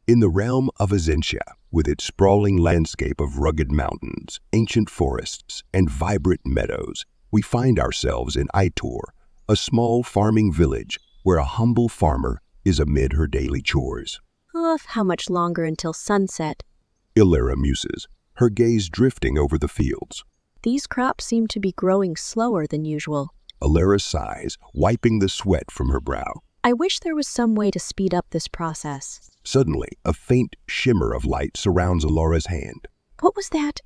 In the realm of Azentia, with its sprawling landscape of rugged mountains, ancient forests, and vibrant meadows, we find ourselves in Aitor, a small farming village where a humble farmer is amid her daily chores. How much longer until sunset? Illyra muses, her gaze drifting over the fields. These crops seem to be growing slower than usual. Illyra sighs, wiping the sweat from her brow. I wish there was some way to speed up this process. Suddenly, a faint shimmer of light surrounds Illyra's hand. What was that?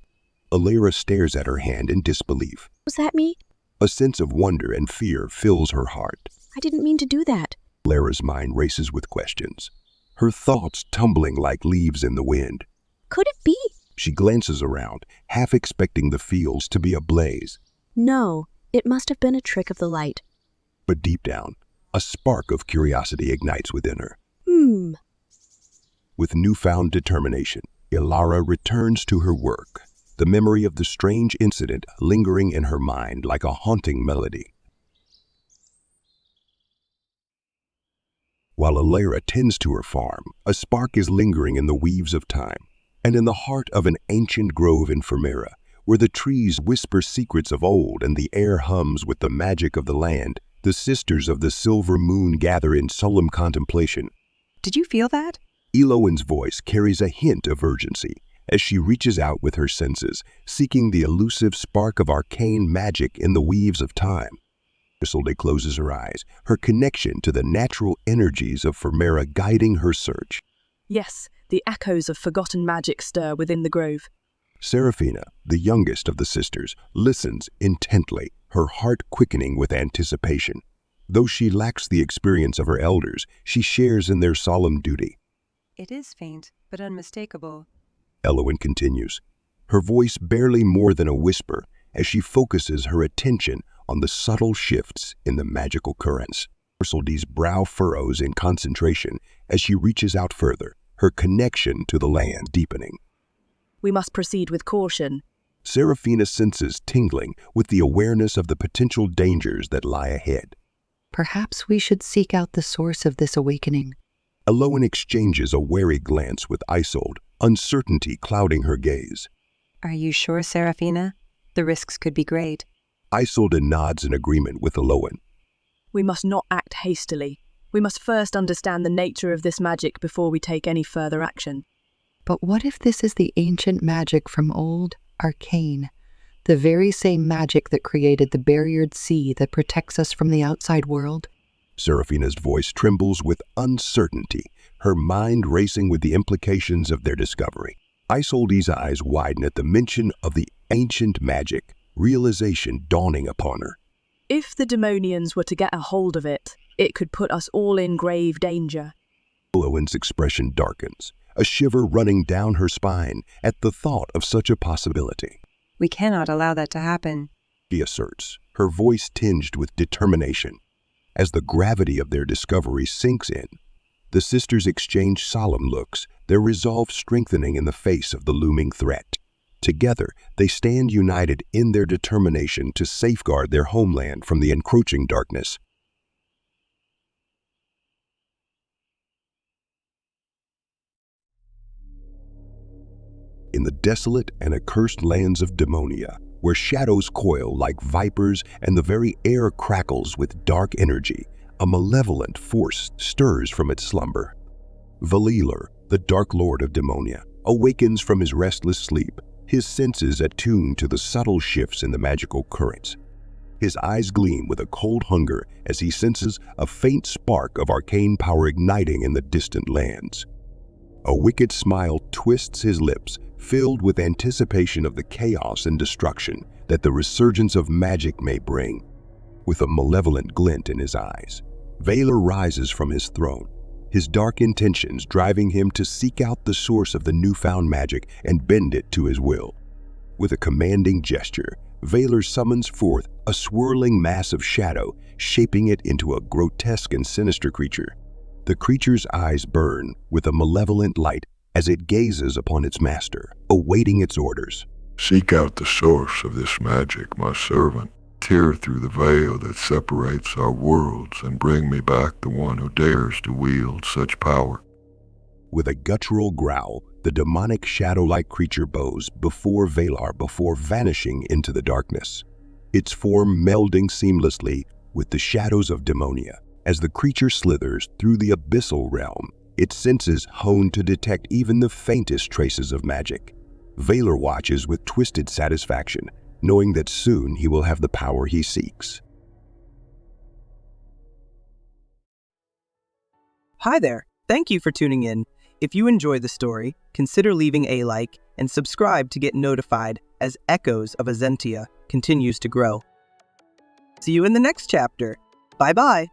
Illyra stares at her hand in disbelief. Was that me? A sense of wonder and fear fills her heart. I didn't mean to do that. Illyra's mind races with questions, her thoughts tumbling like leaves in the wind. Could it be? She glances around, half expecting the fields to be ablaze. No, it must have been a trick of the light. But deep down, a spark of curiosity ignites within her. With newfound determination, Illyra returns to her work, the memory of the strange incident lingering in her mind like a haunting melody. While Illyra tends to her farm, a spark is lingering in the weaves of time, and in the heart of an ancient grove in Fermera, where the trees whisper secrets of old and the air hums with the magic of the land, the sisters of the silver moon gather in solemn contemplation. Did you feel that? Elowen's voice carries a hint of urgency as she reaches out with her senses, seeking the elusive spark of arcane magic in the weaves of time. Isolde closes her eyes, her connection to the natural energies of Fermera guiding her search. Yes, the echoes of forgotten magic stir within the grove. Seraphina, the youngest of the sisters, listens intently, her heart quickening with anticipation. Though she lacks the experience of her elders, she shares in their solemn duty. It is faint, but unmistakable. Elowen continues, her voice barely more than a whisper as she focuses her attention on the subtle shifts in the magical currents. Isolde's brow furrows in concentration as she reaches out further, her connection to the land deepening. We must proceed with caution. Seraphina senses tingling with the awareness of the potential dangers that lie ahead. Perhaps we should seek out the source of this awakening. Elowen exchanges a wary glance with Isolde, uncertainty clouding her gaze. Are you sure, Seraphina? The risks could be great. Isolde nods in agreement with Elowen. We must not act hastily. We must first understand the nature of this magic before we take any further action. But what if this is the ancient magic from old, arcane, the very same magic that created the barriered sea that protects us from the outside world? Seraphina's voice trembles with uncertainty, her mind racing with the implications of their discovery. Isolde's eyes widen at the mention of the ancient magic, realization dawning upon her. If the demonians were to get a hold of it, it could put us all in grave danger. Elowen's expression darkens, a shiver running down her spine at the thought of such a possibility. We cannot allow that to happen. She asserts, her voice tinged with determination. As the gravity of their discovery sinks in, the sisters exchange solemn looks, their resolve strengthening in the face of the looming threat. Together, they stand united in their determination to safeguard their homeland from the encroaching darkness. In the desolate and accursed lands of Demonia, where shadows coil like vipers and the very air crackles with dark energy, a malevolent force stirs from its slumber. Valilar, the Dark Lord of Demonia, awakens from his restless sleep, his senses attuned to the subtle shifts in the magical currents. His eyes gleam with a cold hunger as he senses a faint spark of arcane power igniting in the distant lands. A wicked smile twists his lips, filled with anticipation of the chaos and destruction that the resurgence of magic may bring. With a malevolent glint in his eyes, Valar rises from his throne, his dark intentions driving him to seek out the source of the newfound magic and bend it to his will. With a commanding gesture, Valar summons forth a swirling mass of shadow, shaping it into a grotesque and sinister creature. The creature's eyes burn with a malevolent light as it gazes upon its master, awaiting its orders. Seek out the source of this magic, my servant. Tear through the veil that separates our worlds and bring me back the one who dares to wield such power. With a guttural growl, the demonic shadow-like creature bows before Valar before vanishing into the darkness, its form melding seamlessly with the shadows of Demonia. As the creature slithers through the abyssal realm, its senses hone to detect even the faintest traces of magic. Valar watches with twisted satisfaction, knowing that soon he will have the power he seeks. Hi there! Thank you for tuning in. If you enjoy the story, consider leaving a like and subscribe to get notified as Echoes of Azentia continues to grow. See you in the next chapter. Bye-bye!